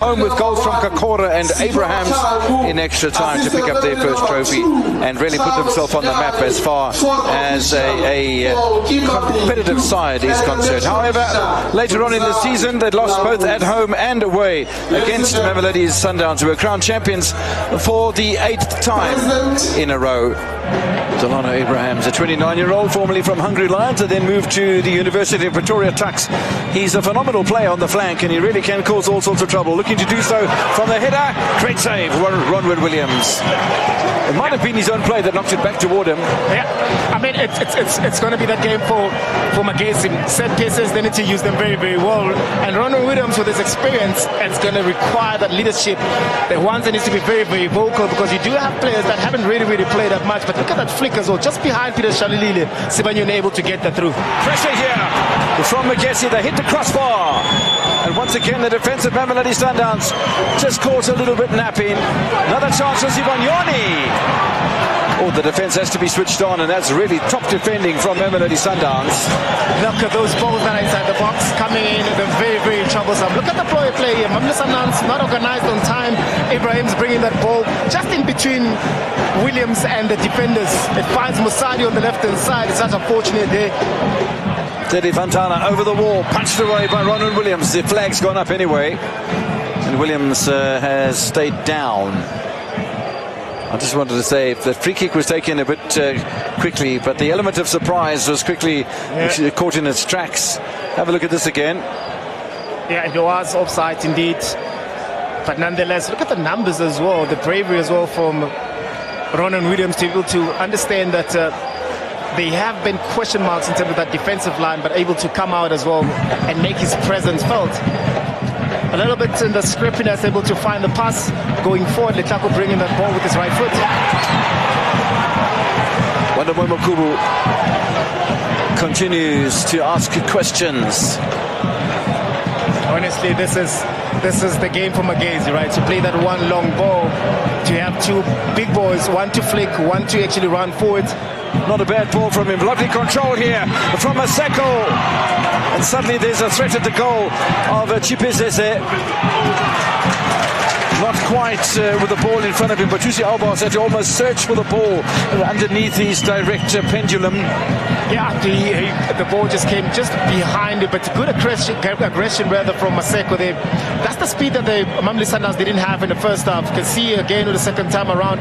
Home with goals from Kakora and Abrahams in extra time to pick up their first trophy and really put themselves on the map as far as a competitive side is concerned. However, later on in the season, they lost both at home and away against Mamelodi Sundowns, who were crowned champions for the 8th time in a row. Delano Abrahams, a 29-year-old, formerly from Hungry Lions, and then moved to the University of Pretoria Tuks. He's a phenomenal player on the flank, and he really can cause all sorts of trouble. Looking to do so from the header. Great save, Ronwood Williams. It might have been his own play that knocked it back toward him. Yeah, I mean, it's going to be that game for Magesi. Set pieces, they need to use them very, very well. And Ronwood Williams, with his experience, it's going to require that leadership. The ones that needs to be very, very vocal, because you do have players that haven't really played that much. But look at that flick as well, just behind Peter Shalilile. Sibanyoni able to get that through. Pressure here from Magesi. They hit the crossbar. And once again, the defense of Mamelodi Sundowns just caught a little bit napping. Another chance for Sibanyoni. Oh, the defense has to be switched on, and that's really top defending from Mamelodi Sundowns. Look at those balls that are inside the box coming in. They're very, very troublesome. Look at the play here. Mamelodi Sundowns not organized on time. Ibrahim's bringing that ball just in between Williams and the defenders. It finds Musadi on the left-hand side. It's such a fortunate day. Teddy Fontana over the wall, punched away by Ronwood Williams. The flag's gone up anyway, and Williams has stayed down. I just wanted to say the free kick was taken a bit quickly, but the element of surprise was quickly caught in its tracks. Have a look at this again. Yeah, it was offside indeed. But nonetheless, look at the numbers as well, the bravery as well from Ronwood Williams to be able to understand that they have been question marks in terms of that defensive line, but able to come out as well and make his presence felt. A little bit in the scriptiness, able to find the pass going forward. Letako bringing that ball with his right foot. Wonderboy Makubu continues to ask questions. Honestly, this is the game for Magesi, right? To play that one long ball, to have two big boys, one to flick, one to actually run forward. Not a bad ball from him. Lovely control here from Seshego. And suddenly there's a threat at the goal of Chipezeze. Not quite with the ball in front of him, but Tusi Albers had to almost search for the ball underneath his direct pendulum. Yeah, the ball just came just behind it, but good aggression rather from Seshego there. That's the speed that the Mamelodi Sundowns didn't have in the first half. You can see again with the second time around.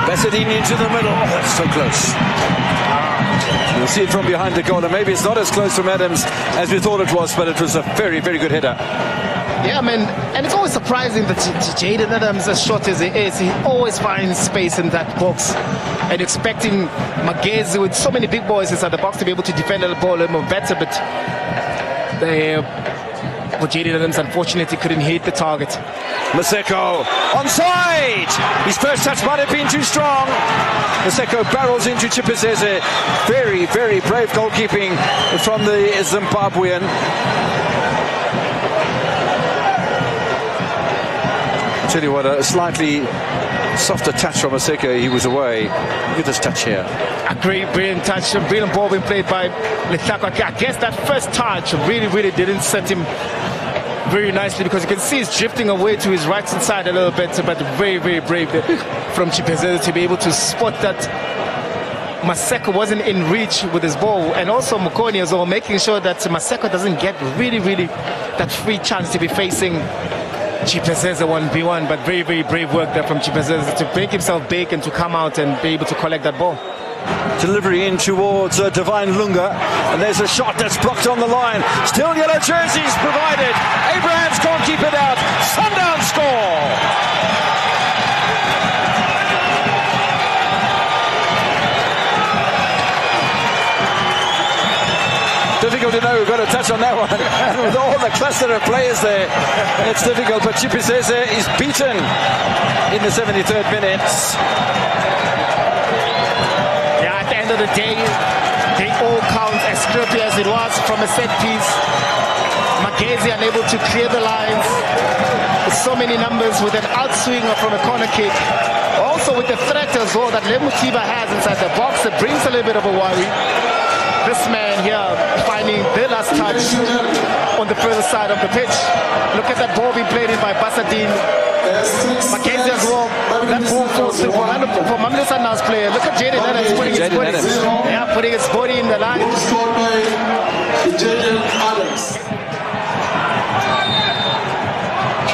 Bessedini into the middle. Oh, that's so close. You'll see it from behind the goal, and maybe it's not as close from Adams as we thought it was, but it was a very, very good header. Yeah, man, and it's always surprising that Jaden Adams, as short as he is, he always finds space in that box. And expecting Magesi with so many big boys inside the box to be able to defend the ball a little more better, but Jaden Adams unfortunately couldn't hit the target. Seshego onside. His first touch might have been too strong. Seshego barrels into Chipezeze. Very, very brave goalkeeping from the Zimbabwean. I'll tell you what, a slightly softer touch from Seshego. He was away. Look at this touch here. A great, brilliant touch. A brilliant ball being played by Letako. I guess that first touch really didn't set him very nicely, because you can see he's drifting away to his right hand side a little bit, but very, very brave from Chipezeze to be able to spot that Seshego wasn't in reach with his ball, and also Mukoni as well, making sure that Seshego doesn't get really that free chance to be facing Chipezeze 1v1, but very, very brave work there from Chipezeze to make himself big and to come out and be able to collect that ball. Delivery in towards Divine Lunga, and there's a shot that's blocked on the line. Still yellow jerseys provided. Abrahams can't keep it out. Sundowns score. Difficult to know who got a touch on that one. And with all the cluster of players there, it's difficult. But Chipezeze is beaten in the 73rd minute. At the end of the day, they all count, as scripty as it was from a set piece. Magesi unable to clear the lines. So many numbers with an outswing from a corner kick. Also with the threat as well that Lemutiba has inside the box, that brings a little bit of a worry. this man here finding the last touch on the further side of the pitch. Look at that ball being played in by Basadine. Magesi as well. That ball goes to for Mamelodi Sundowns player. Look at Jaden Adams putting his body. Yeah, putting his body in the line.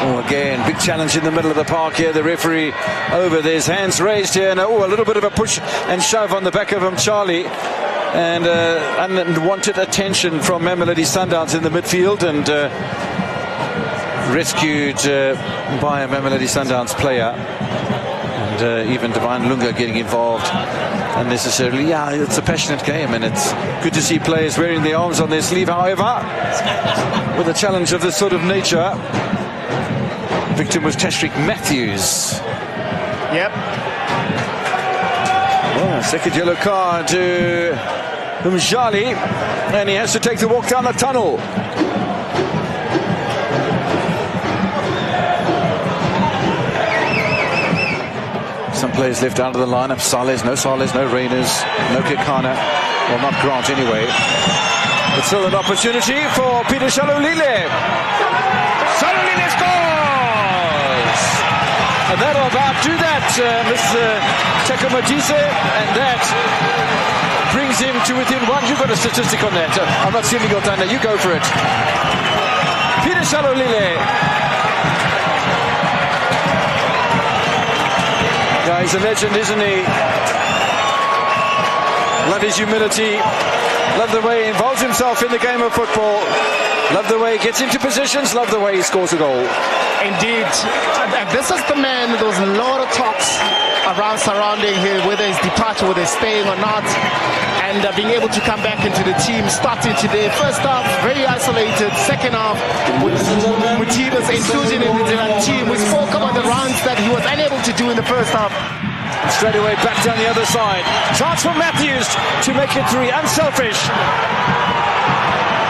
Oh, again, big challenge in the middle of the park here. The referee over. There's hands raised here. And a little bit of a push and shove on the back of him, Charlie. And unwanted attention from Mamelodi Sundowns in the midfield, and rescued by a Mamelodi Sundowns player. And even Divine Lunga getting involved unnecessarily. Yeah, it's a passionate game, and it's good to see players wearing their arms on their sleeve. However, with a challenge of this sort of nature, victim was Tashrik Matthews. Yep. Well, second yellow card to Umjali, and he has to take the walk down the tunnel. Some players left out of the lineup. Saleh, no Reyners, no Kekana. Well, not Grant anyway. But still an opportunity for Peter Shalolile. Shalolile scores! And that'll about do that, Mr. Tekomadise, and that brings him to within one. You've got a statistic on that. I'm not stealing your thunder. You go for it. Peter Shalolile. Yeah, he's a legend, isn't he? Love his humility. Love the way he involves himself in the game of football. Love the way he gets into positions. Love the way he scores a goal. Indeed. And this is the man, there was a lot of talks surrounding him, whether his departure, whether he's staying or not. And being able to come back into the team, starting today. First half, very isolated. Second half, with Mutiba's inclusion in the team. We spoke about the runs that he was unable to do in the first half. Straight away back down the other side. Chance for Matthews to make it 3. Unselfish.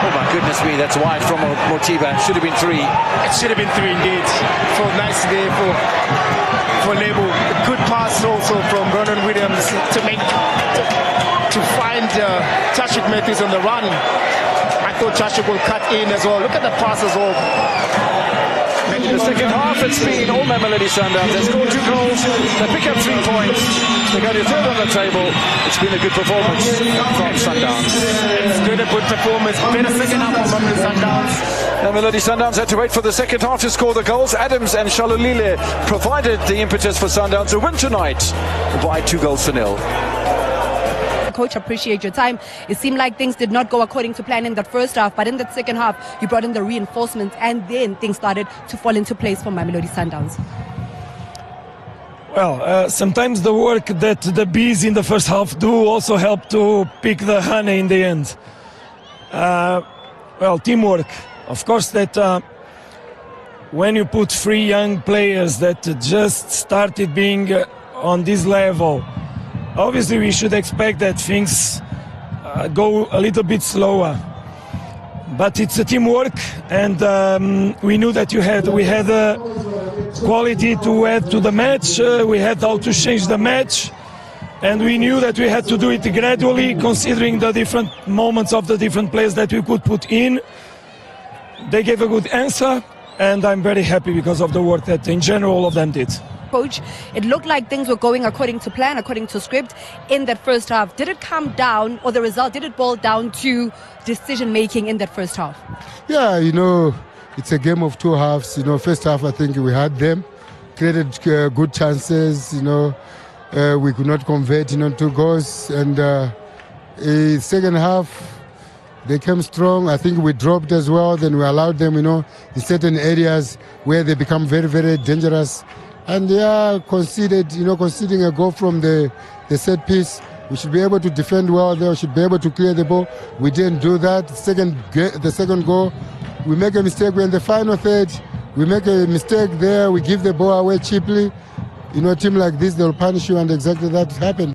Oh my goodness me, that's wide from Motiba. Should have been 3. It should have been 3 indeed. For nice day for Lebo. A good pass also from Vernon Williams to find Tashrik Matthews on the run. I thought Tashrik will cut in as well. Look at that pass as well. In the second half, it's been all Mamelodi Sundowns. They scored 2 goals. They pick up 3 points. They go to 3rd on the table. It's been a good performance from Sundowns. It's been a good performance. Better second half for Mamelodi Sundowns. Mamelodi Sundowns had to wait for the second half to score the goals. Adams and Shalolile provided the impetus for Sundowns to win tonight by 2-0. Coach, appreciate your time. It seemed like things did not go according to plan in that first half, but in that second half, you brought in the reinforcements, and then things started to fall into place for Mamelodi Sundowns. Well, sometimes the work that the bees in the first half do also help to pick the honey in the end. Well, teamwork. Of course, that when you put 3 young players that just started being on this level, obviously we should expect that things go a little bit slower. But it's a teamwork, and we knew that we had quality to add to the match. We had how to change the match, and we knew that we had to do it gradually, considering the different moments of the different players that we could put in. They gave a good answer, and I'm very happy because of the work that in general all of them did. Coach, it looked like things were going according to plan, according to script in that first half. Did it come down, or the result, did it boil down to decision making in that first half? Yeah, it's a game of 2 halves. First half I think we had them, created good chances. We could not convert 2 goals, and second half they came strong. I think we dropped as well. Then we allowed them, in certain areas where they become very, very dangerous. And conceding a goal from the set piece. We should be able to defend well there. We should be able to clear the ball. We didn't do that. The second goal, we make a mistake. We're in the final third. We make a mistake there. We give the ball away cheaply. A team like this, they'll punish you, and exactly that happened.